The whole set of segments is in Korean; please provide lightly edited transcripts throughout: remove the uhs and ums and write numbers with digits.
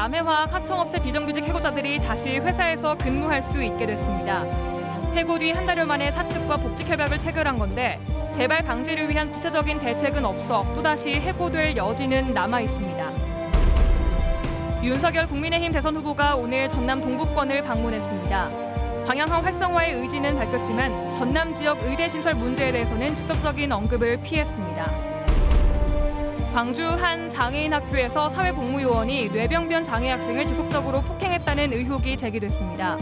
남해화학 하청업체 비정규직 해고자들이 다시 회사에서 근무할 수 있게 됐습니다. 해고 뒤 한 달여 만에 사측과 복직 협약을 체결한 건데 재발 방지를 위한 구체적인 대책은 없어 또다시 해고될 여지는 남아 있습니다. 윤석열 국민의힘 대선 후보가 오늘 전남 동북권을 방문했습니다. 광양항 활성화의 의지는 밝혔지만 전남 지역 의대 시설 문제에 대해서는 직접적인 언급을 피했습니다. 광주 한 장애인 학교에서 사회복무요원이 뇌병변 장애 학생을 지속적으로 폭행했다는 의혹이 제기됐습니다.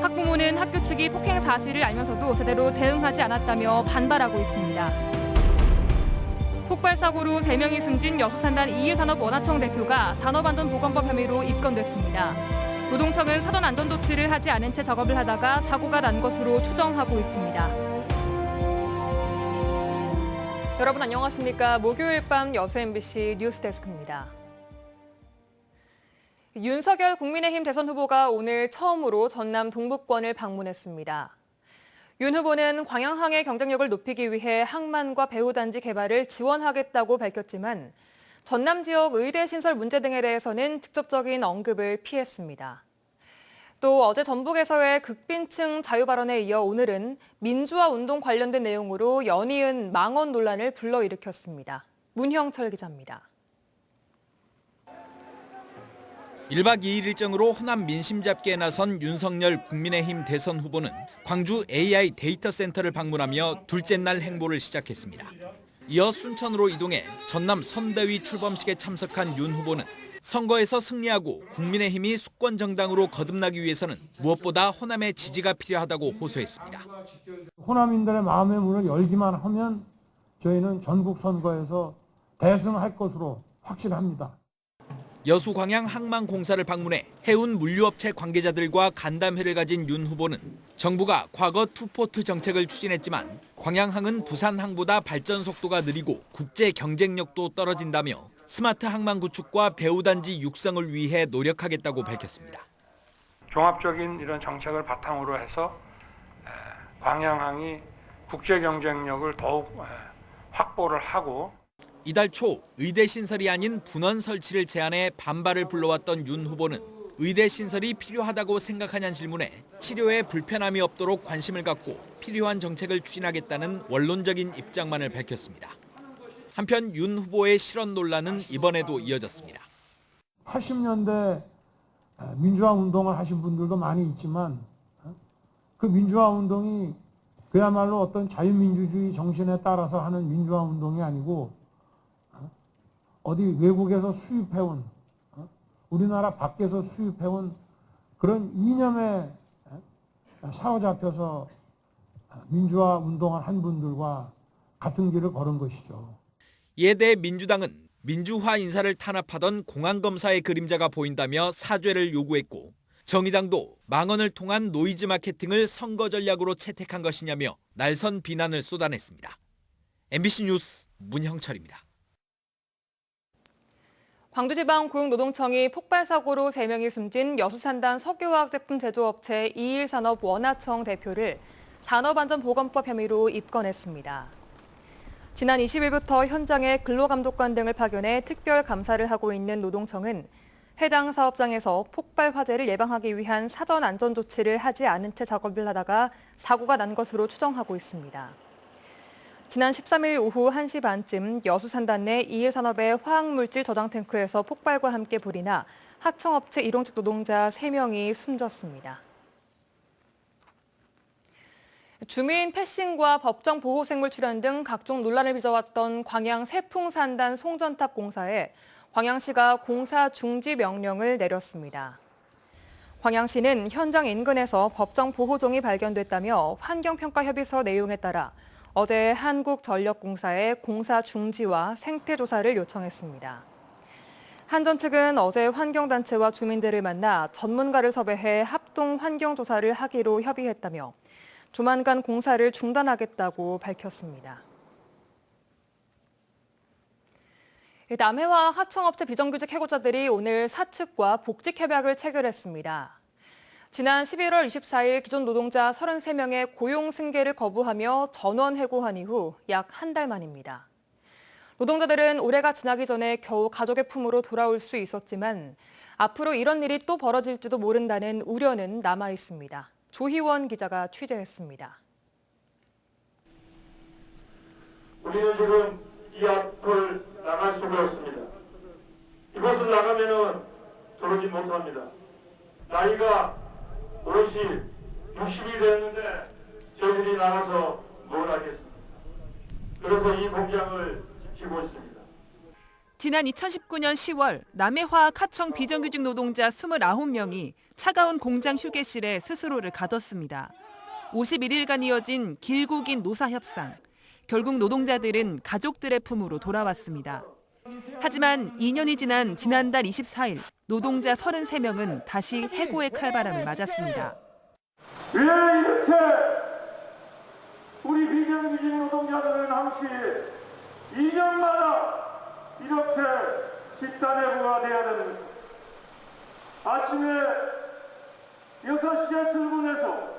학부모는 학교 측이 폭행 사실을 알면서도 제대로 대응하지 않았다며 반발하고 있습니다. 폭발 사고로 3명이 숨진 여수산단 이일산업원화청 대표가 산업안전보건법 혐의로 입건됐습니다. 노동청은 사전 안전조치를 하지 않은 채 작업을 하다가 사고가 난 것으로 추정하고 있습니다. 여러분 안녕하십니까? 목요일 밤 여수 MBC 뉴스데스크입니다. 윤석열 국민의힘 대선 후보가 오늘 처음으로 전남 동북권을 방문했습니다. 윤 후보는 광양항의 경쟁력을 높이기 위해 항만과 배후단지 개발을 지원하겠다고 밝혔지만 전남 지역 의대 신설 문제 등에 대해서는 직접적인 언급을 피했습니다. 또 어제 전북에서의 극빈층 자유 발언에 이어 오늘은 민주화 운동 관련된 내용으로 연이은 망언 논란을 불러일으켰습니다. 문형철 기자입니다. 1박 2일 일정으로 호남 민심 잡기에 나선 윤석열 국민의힘 대선 후보는 광주 AI 데이터 센터를 방문하며 둘째 날 행보를 시작했습니다. 이어 순천으로 이동해 전남 선대위 출범식에 참석한 윤 후보는 선거에서 승리하고 국민의힘이 수권 정당으로 거듭나기 위해서는 무엇보다 호남의 지지가 필요하다고 호소했습니다. 호남인들의 마음의 문을 열기만 하면 저희는 전국 선거에서 대승할 것으로 확신합니다. 여수 광양 항만 공사를 방문해 해운 물류업체 관계자들과 간담회를 가진 윤 후보는 정부가 과거 투포트 정책을 추진했지만 광양항은 부산항보다 발전 속도가 느리고 국제 경쟁력도 떨어진다며 스마트 항만 구축과 배후단지 육성을 위해 노력하겠다고 밝혔습니다. 종합적인 이런 정책을 바탕으로 해서 광양항이 국제 경쟁력을 더욱 확보를 하고 이달 초 의대 신설이 아닌 분원 설치를 제안해 반발을 불러왔던 윤 후보는 의대 신설이 필요하다고 생각하냐는 질문에 치료에 불편함이 없도록 관심을 갖고 필요한 정책을 추진하겠다는 원론적인 입장만을 밝혔습니다. 한편 윤 후보의 실언 논란은 이번에도 이어졌습니다. 80년대 민주화 운동을 하신 분들도 많이 있지만 그 민주화 운동이 그야말로 어떤 자유민주주의 정신에 따라서 하는 민주화 운동이 아니고 어디 외국에서 수입해온 우리나라 밖에서 수입해온 그런 이념에 사로잡혀서 민주화 운동을 한 분들과 같은 길을 걸은 것이죠. 이에 대해 민주당은 민주화 인사를 탄압하던 공안검사의 그림자가 보인다며 사죄를 요구했고 정의당도 망언을 통한 노이즈 마케팅을 선거 전략으로 채택한 것이냐며 날선 비난을 쏟아냈습니다. MBC 뉴스 문형철입니다. 광주지방고용노동청이 폭발 사고로 3명이 숨진 여수산단 석유화학 제품 제조업체 이일산업 원화청 대표를 산업안전보건법 혐의로 입건했습니다. 지난 20일부터 현장에 근로감독관 등을 파견해 특별 감사를 하고 있는 노동청은 해당 사업장에서 폭발 화재를 예방하기 위한 사전 안전 조치를 하지 않은 채 작업을 하다가 사고가 난 것으로 추정하고 있습니다. 지난 13일 오후 1시 반쯤 여수산단 내 이일산업의 화학물질 저장 탱크에서 폭발과 함께 불이 나 하청업체 일용직 노동자 3명이 숨졌습니다. 주민 패싱과 법정 보호생물 출연 등 각종 논란을 빚어왔던 광양 세풍산단 송전탑 공사에 광양시가 공사 중지 명령을 내렸습니다. 광양시는 현장 인근에서 법정 보호종이 발견됐다며 환경평가협의서 내용에 따라 어제 한국전력공사에 공사 중지와 생태조사를 요청했습니다. 한전 측은 어제 환경단체와 주민들을 만나 전문가를 섭외해 합동 환경조사를 하기로 협의했다며 조만간 공사를 중단하겠다고 밝혔습니다. 남해화 하청업체 비정규직 해고자들이 오늘 사측과 복직 협약을 체결했습니다. 지난 11월 24일 기존 노동자 33명의 고용 승계를 거부하며 전원 해고한 이후 약 한 달 만입니다. 노동자들은 올해가 지나기 전에 겨우 가족의 품으로 돌아올 수 있었지만 앞으로 이런 일이 또 벌어질지도 모른다는 우려는 남아 있습니다. 조희원 기자가 취재했습니다. 우리는 지금 이 앞을 나갈 수가 없습니다. 이곳을 나가면은 저러지 못합니다. 나이가 50, 60이 됐는데 저희들이 나가서 뭘 하겠습니까? 그래서 이 공장을 지키고 있습니다. 지난 2019년 10월 남해화학 하청 비정규직 노동자 29명이 차가운 공장 휴게실에 스스로를 가뒀습니다. 51일간 이어진 길고 긴 노사 협상. 결국 노동자들은 가족들의 품으로 돌아왔습니다. 하지만 2년이 지난 지난달 24일 노동자 33명은 다시 해고의 칼바람을 맞았습니다. 왜 이렇게 우리 비정규직 노동자들은 항시 2년마다 이렇게 집단해고가 돼야 됩니다. 아침에 6시에 출근해서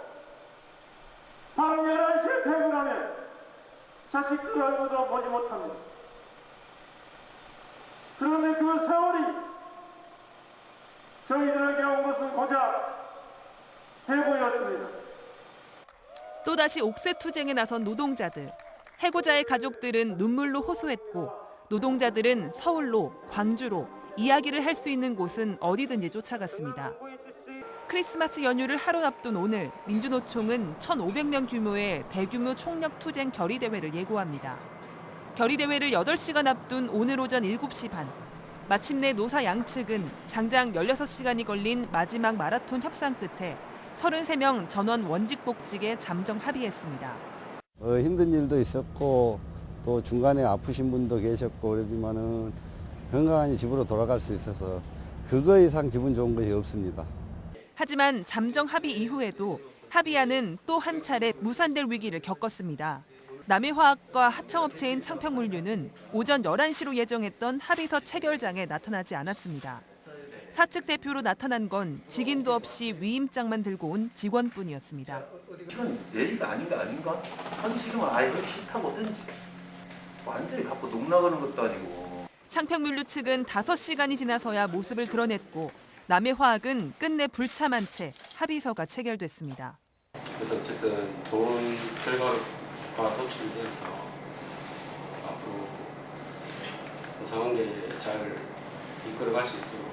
밤 11시에 퇴근하면 자식들 얼굴도 보지 못합니다. 그런데 그 세월이 저희들에게 온 것은 고작 해고였습니다. 또다시 옥새 투쟁에 나선 노동자들. 해고자의 가족들은 눈물로 호소했고 노동자들은 서울로, 광주로 이야기를 할 수 있는 곳은 어디든지 쫓아갔습니다. 크리스마스 연휴를 하루 앞둔 오늘 민주노총은 1,500명 규모의 대규모 총력 투쟁 결의대회를 예고합니다. 결의대회를 8시간 앞둔 오늘 오전 7시 반. 마침내 노사 양측은 장장 16시간이 걸린 마지막 마라톤 협상 끝에 33명 전원 원직 복직에 잠정 합의했습니다. 힘든 일도 있었고 또 중간에 아프신 분도 계셨고 그러지만은 건강하게 집으로 돌아갈 수 있어서 그거 이상 기분 좋은 것이 없습니다. 하지만 잠정 합의 이후에도 합의안은 또 한 차례 무산될 위기를 겪었습니다. 남해화학과 하청업체인 창평물류는 오전 11시로 예정했던 합의서 체결장에 나타나지 않았습니다. 사측 대표로 나타난 건 직인도 없이 위임장만 들고 온 직원뿐이었습니다. 이건 예의가 아닌가 하기 싫으면 아예 하기 싫다고 하든지 완전히 갖고 농락하는 것도 아니고. 창평물류 측은 5시간이 지나서야 모습을 드러냈고 남해화학은 끝내 불참한 채 합의서가 체결됐습니다. 그래서 어쨌든 좋은 결과가 도출돼서 앞으로 상황에 잘 이끌어갈 수 있도록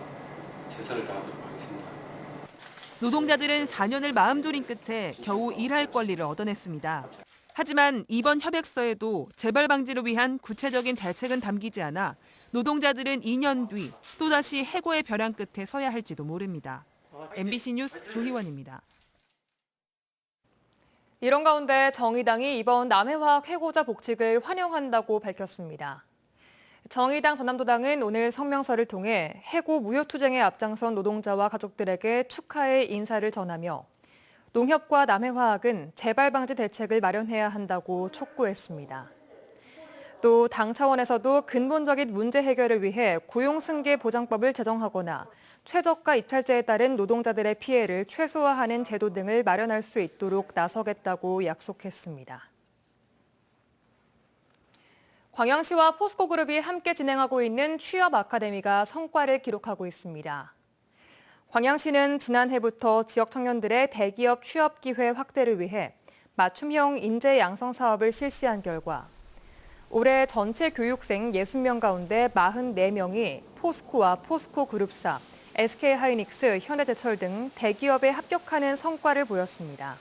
최선을 다하도록 하겠습니다. 노동자들은 4년을 마음졸인 끝에 겨우 일할 권리를 얻어냈습니다. 하지만 이번 협약서에도 재발 방지를 위한 구체적인 대책은 담기지 않아 노동자들은 2년 뒤 또다시 해고의 벼랑 끝에 서야 할지도 모릅니다. MBC 뉴스 조희원입니다. 이런 가운데 정의당이 이번 남해화학 해고자 복직을 환영한다고 밝혔습니다. 정의당 전남도당은 오늘 성명서를 통해 해고 무효투쟁에 앞장선 노동자와 가족들에게 축하의 인사를 전하며 농협과 남해화학은 재발방지 대책을 마련해야 한다고 촉구했습니다. 또 당 차원에서도 근본적인 문제 해결을 위해 고용승계보장법을 제정하거나 최저가 이탈제에 따른 노동자들의 피해를 최소화하는 제도 등을 마련할 수 있도록 나서겠다고 약속했습니다. 광양시와 포스코그룹이 함께 진행하고 있는 취업 아카데미가 성과를 기록하고 있습니다. 광양시는 지난해부터 지역 청년들의 대기업 취업 기회 확대를 위해 맞춤형 인재 양성 사업을 실시한 결과 올해 전체 교육생 60명 가운데 44명이 포스코와 포스코그룹사, SK하이닉스, 현대제철 등 대기업에 합격하는 성과를 보였습니다.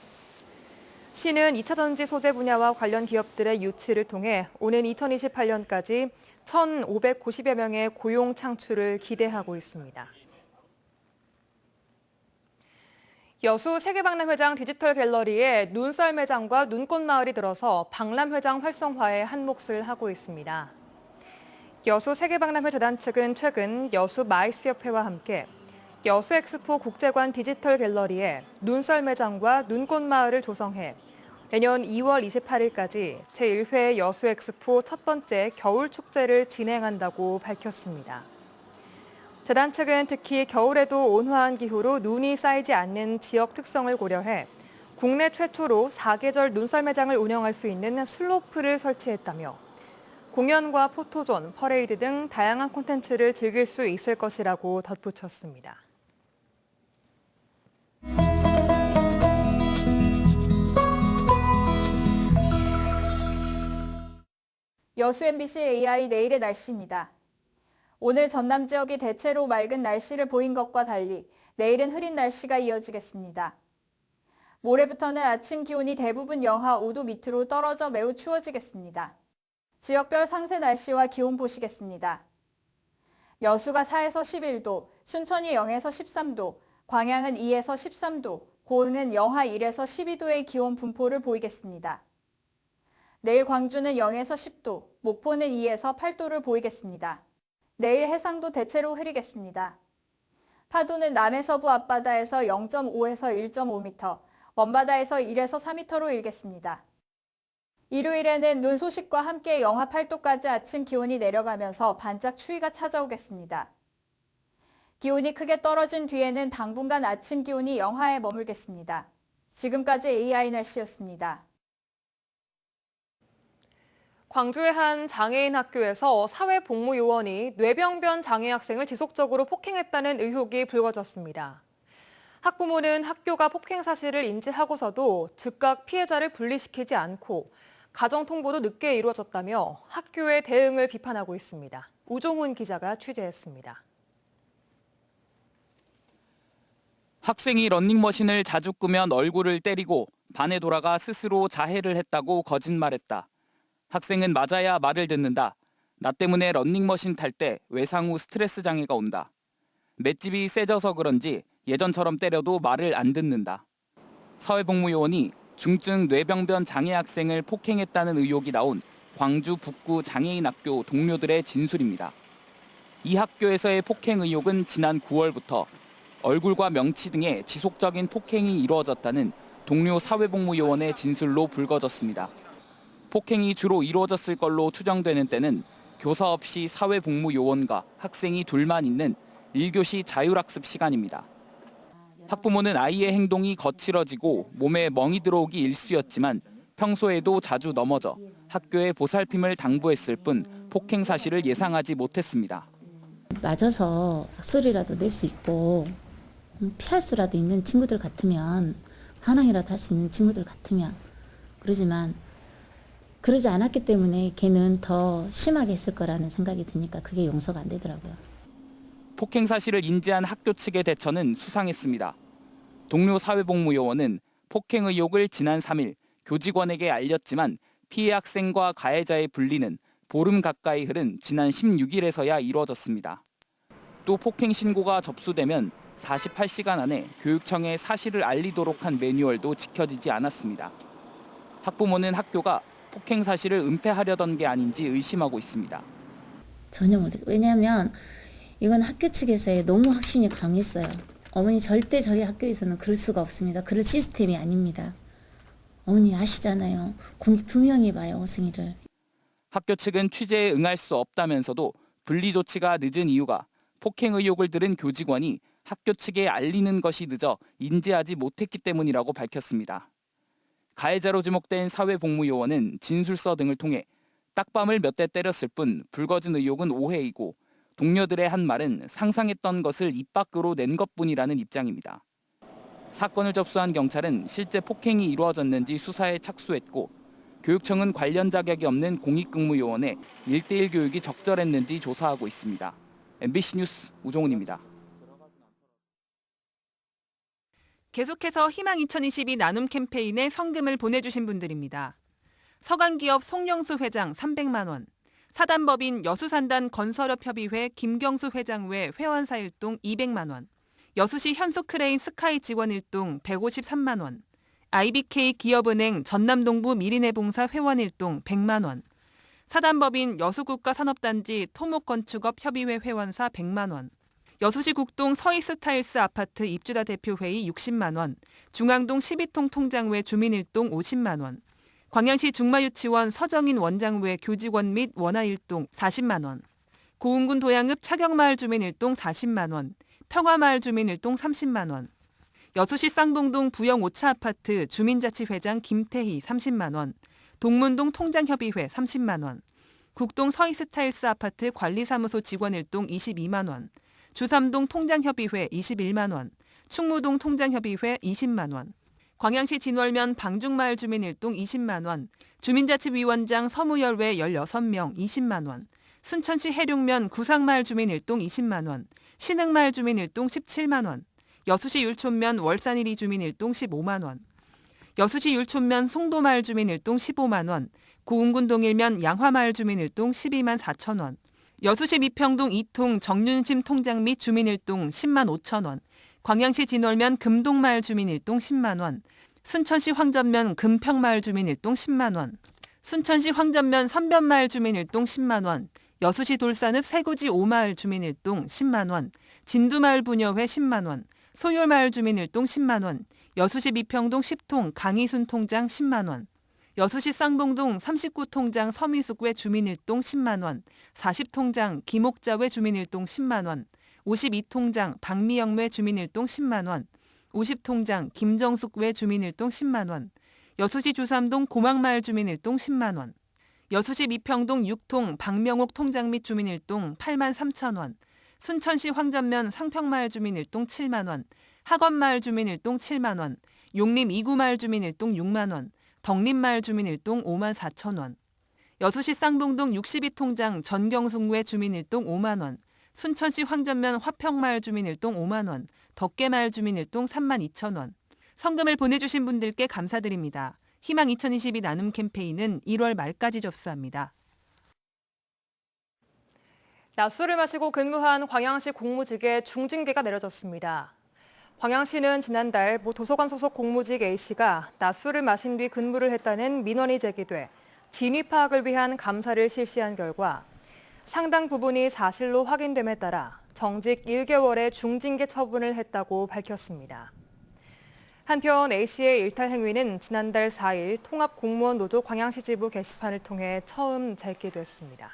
시는 2차 전지 소재 분야와 관련 기업들의 유치를 통해 오는 2028년까지 1,590여 명의 고용 창출을 기대하고 있습니다. 여수 세계박람회장 디지털 갤러리에 눈썰 매장과 눈꽃 마을이 들어서 박람회장 활성화에 한 몫을 하고 있습니다. 여수 세계박람회 재단 측은 최근 여수 마이스협회와 함께 여수 엑스포 국제관 디지털 갤러리에 눈썰 매장과 눈꽃 마을을 조성해 내년 2월 28일까지 제1회 여수 엑스포 첫 번째 겨울 축제를 진행한다고 밝혔습니다. 재단 측은 특히 겨울에도 온화한 기후로 눈이 쌓이지 않는 지역 특성을 고려해 국내 최초로 4계절 눈썰 매장을 운영할 수 있는 슬로프를 설치했다며 공연과 포토존, 퍼레이드 등 다양한 콘텐츠를 즐길 수 있을 것이라고 덧붙였습니다. 여수 MBC AI 내일의 날씨입니다. 오늘 전남 지역이 대체로 맑은 날씨를 보인 것과 달리 내일은 흐린 날씨가 이어지겠습니다. 모레부터는 아침 기온이 대부분 영하 5도 밑으로 떨어져 매우 추워지겠습니다. 지역별 상세 날씨와 기온 보시겠습니다. 여수가 4에서 11도, 순천이 0에서 13도, 광양은 2에서 13도, 고흥은 영하 1에서 12도의 기온 분포를 보이겠습니다. 내일 광주는 0에서 10도, 목포는 2에서 8도를 보이겠습니다. 내일 해상도 대체로 흐리겠습니다. 파도는 남해서부 앞바다에서 0.5에서 1.5m, 먼바다에서 1에서 4m로 일겠습니다. 일요일에는 눈 소식과 함께 영하 8도까지 아침 기온이 내려가면서 반짝 추위가 찾아오겠습니다. 기온이 크게 떨어진 뒤에는 당분간 아침 기온이 영하에 머물겠습니다. 지금까지 AI 날씨였습니다. 광주의 한 장애인 학교에서 사회복무요원이 뇌병변 장애 학생을 지속적으로 폭행했다는 의혹이 불거졌습니다. 학부모는 학교가 폭행 사실을 인지하고서도 즉각 피해자를 분리시키지 않고 가정 통보도 늦게 이루어졌다며 학교의 대응을 비판하고 있습니다. 우종훈 기자가 취재했습니다. 학생이 런닝머신을 자주 끄면 얼굴을 때리고 반에 돌아가 스스로 자해를 했다고 거짓말했다. 학생은 맞아야 말을 듣는다. 나 때문에 런닝머신 탈 때 외상 후 스트레스 장애가 온다. 맷집이 세져서 그런지 예전처럼 때려도 말을 안 듣는다. 사회복무요원이 중증 뇌병변 장애 학생을 폭행했다는 의혹이 나온 광주 북구 장애인학교 동료들의 진술입니다. 이 학교에서의 폭행 의혹은 지난 9월부터 얼굴과 명치 등의 지속적인 폭행이 이루어졌다는 동료 사회복무요원의 진술로 불거졌습니다. 폭행이 주로 이루어졌을 걸로 추정되는 때는 교사 없이 사회복무요원과 학생이 둘만 있는 1교시 자율학습 시간입니다. 학부모는 아이의 행동이 거칠어지고 몸에 멍이 들어오기 일쑤였지만 평소에도 자주 넘어져 학교에 보살핌을 당부했을 뿐 폭행 사실을 예상하지 못했습니다. 맞아서 소리라도 낼 수 있고 피할 수라도 있는 친구들 같으면 반항이라도 할 수 있는 친구들 같으면 그러지만 그러지 않았기 때문에 걔는 더 심하게 했을 거라는 생각이 드니까 그게 용서가 안 되더라고요. 폭행 사실을 인지한 학교 측의 대처는 수상했습니다. 동료 사회복무요원은 폭행 의혹을 지난 3일 교직원에게 알렸지만 피해 학생과 가해자의 분리는 보름 가까이 흐른 지난 16일에서야 이루어졌습니다. 또 폭행 신고가 접수되면 48시간 안에 교육청에 사실을 알리도록 한 매뉴얼도 지켜지지 않았습니다. 학부모는 학교가 폭행 사실을 은폐하려던 게 아닌지 의심하고 있습니다. 전혀 못했어요. 왜냐하면 이건 학교 측에서의 너무 확신이 강했어요. 어머니 절대 저희 학교에서는 그럴 수가 없습니다. 그럴 시스템이 아닙니다. 어머니 아시잖아요. 공익 2명이 봐요, 어승이를. 학교 측은 취재에 응할 수 없다면서도 분리 조치가 늦은 이유가 폭행 의혹을 들은 교직원이 학교 측에 알리는 것이 늦어 인지하지 못했기 때문이라고 밝혔습니다. 가해자로 지목된 사회복무요원은 진술서 등을 통해 딱밤을 몇 대 때렸을 뿐 불거진 의혹은 오해이고 동료들의 한 말은 상상했던 것을 입 밖으로 낸 것뿐이라는 입장입니다. 사건을 접수한 경찰은 실제 폭행이 이루어졌는지 수사에 착수했고 교육청은 관련 자격이 없는 공익근무요원의 1:1 교육이 적절했는지 조사하고 있습니다. MBC 뉴스 우종훈입니다. 계속해서 희망 2022 나눔 캠페인에 성금을 보내주신 분들입니다. 서강기업 송영수 회장 300만 원, 사단법인 여수산단 건설업협의회 김경수 회장 외 회원사 일동 200만 원, 여수시 현수크레인 스카이 직원 일동 153만 원, IBK 기업은행 전남동부 미리내봉사 회원 일동 100만 원, 사단법인 여수국가산업단지 토목건축업 협의회 회원사 100만 원, 여수시 국동 서이스타일스 아파트 입주자 대표회의 60만 원, 중앙동 12통 통장외 주민일동 50만 원, 광양시 중마유치원 서정인 원장외 교직원 및 원화일동 40만 원, 고운군 도양읍 차경마을 주민일동 40만 원, 평화마을 주민일동 30만 원, 여수시 쌍봉동 부영 5차 아파트 주민자치회장 김태희 30만 원, 동문동 통장협의회 30만 원, 국동 서희스타일스 아파트 관리사무소 직원 일동 22만 원, 주삼동 통장협의회 21만 원, 충무동 통장협의회 20만 원, 광양시 진월면 방중마을 주민 일동 20만 원, 주민자치위원장 서무열외 16명 20만 원, 순천시 해룡면 구상마을 주민 일동 20만 원, 신흥마을 주민 일동 17만 원, 여수시 율촌면 월산이리 주민 일동 15만 원, 여수시 율촌면 송도마을 주민 일동 15만 원, 고운군 동일면 양화마을 주민 일동 12만 4천 원, 여수시 미평동 2통 정윤심 통장 및 주민 일동 10만 5천 원, 광양시 진월면 금동마을 주민 일동 10만 원, 순천시 황전면 금평마을 주민 일동 10만 원, 순천시 황전면 선변마을 주민 일동 10만 원, 여수시 돌산읍 세구지 5마을 주민 일동 10만 원, 진두마을 부녀회 10만 원, 소율마을 주민 일동 10만 원, 여수시 미평동 10통 강희순 통장 10만 원, 여수시 쌍봉동 39통장 서미숙외 주민 일동 10만 원, 40통장 김옥자외 주민 일동 10만 원, 52통장 박미영외 주민 일동 10만 원, 50통장 김정숙외 주민 일동 10만 원, 여수시 주삼동 고막마을 주민 일동 10만 원, 여수시 미평동 6통 박명옥 통장 및 주민 일동 8만 3천 원, 순천시 황전면 상평마을 주민 일동 7만 원, 학원마을 주민 일동 7만 원, 용림 2구마을 주민 일동 6만 원, 덕림마을 주민 일동 5만 4천 원, 여수시 쌍봉동 62통장 전경숙외 주민 일동 5만 원, 순천시 황전면 화평마을 주민 일동 5만 원, 덕계마을 주민 일동 3만 2천 원. 성금을 보내주신 분들께 감사드립니다. 희망 2022 나눔 캠페인은 1월 말까지 접수합니다. 낮술을 마시고 근무한 광양시 공무직에 중징계가 내려졌습니다. 광양시는 지난달 모 도서관 소속 공무직 A씨가 낮술을 마신 뒤 근무를 했다는 민원이 제기돼 진위 파악을 위한 감사를 실시한 결과 상당 부분이 사실로 확인됨에 따라 정직 1개월의 중징계 처분을 했다고 밝혔습니다. 한편 A씨의 일탈 행위는 지난달 4일 통합공무원노조 광양시 지부 게시판을 통해 처음 제기됐습니다.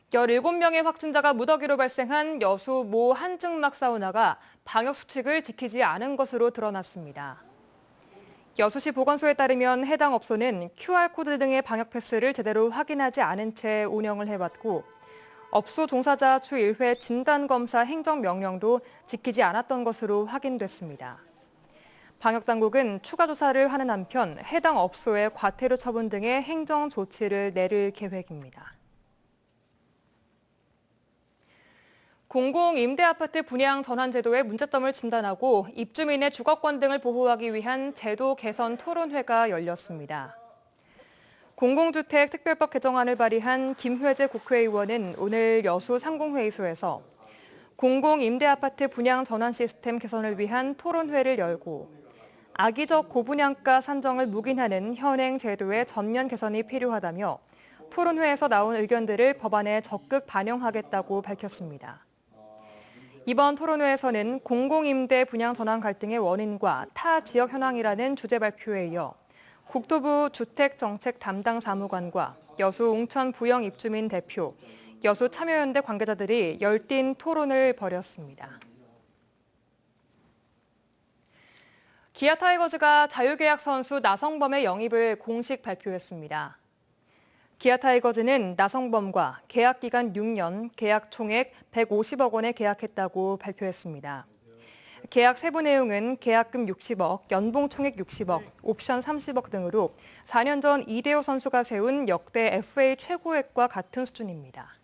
17명의 확진자가 무더기로 발생한 여수 모 한증막 사우나가 방역수칙을 지키지 않은 것으로 드러났습니다. 여수시 보건소에 따르면 해당 업소는 QR코드 등의 방역 패스를 제대로 확인하지 않은 채 운영을 해왔고 업소 종사자 주 1회 진단검사 행정명령도 지키지 않았던 것으로 확인됐습니다. 방역당국은 추가 조사를 하는 한편 해당 업소의 과태료 처분 등의 행정 조치를 내릴 계획입니다. 공공임대아파트 분양 전환 제도의 문제점을 진단하고 입주민의 주거권 등을 보호하기 위한 제도 개선 토론회가 열렸습니다. 공공주택 특별법 개정안을 발의한 김회재 국회의원은 오늘 여수 상공회의소에서 공공임대아파트 분양 전환 시스템 개선을 위한 토론회를 열고 악의적 고분양가 산정을 묵인하는 현행 제도의 전면 개선이 필요하다며 토론회에서 나온 의견들을 법안에 적극 반영하겠다고 밝혔습니다. 이번 토론회에서는 공공임대 분양 전환 갈등의 원인과 타 지역 현황이라는 주제 발표에 이어 국토부 주택정책 담당 사무관과 여수 웅천 부영 입주민 대표, 여수 참여연대 관계자들이 열띤 토론을 벌였습니다. 기아 타이거즈가 자유계약 선수 나성범의 영입을 공식 발표했습니다. 기아 타이거즈는 나성범과 계약 기간 6년, 계약 총액 150억 원에 계약했다고 발표했습니다. 계약 세부 내용은 계약금 60억, 연봉 총액 60억, 옵션 30억 등으로 4년 전 이대호 선수가 세운 역대 FA 최고액과 같은 수준입니다.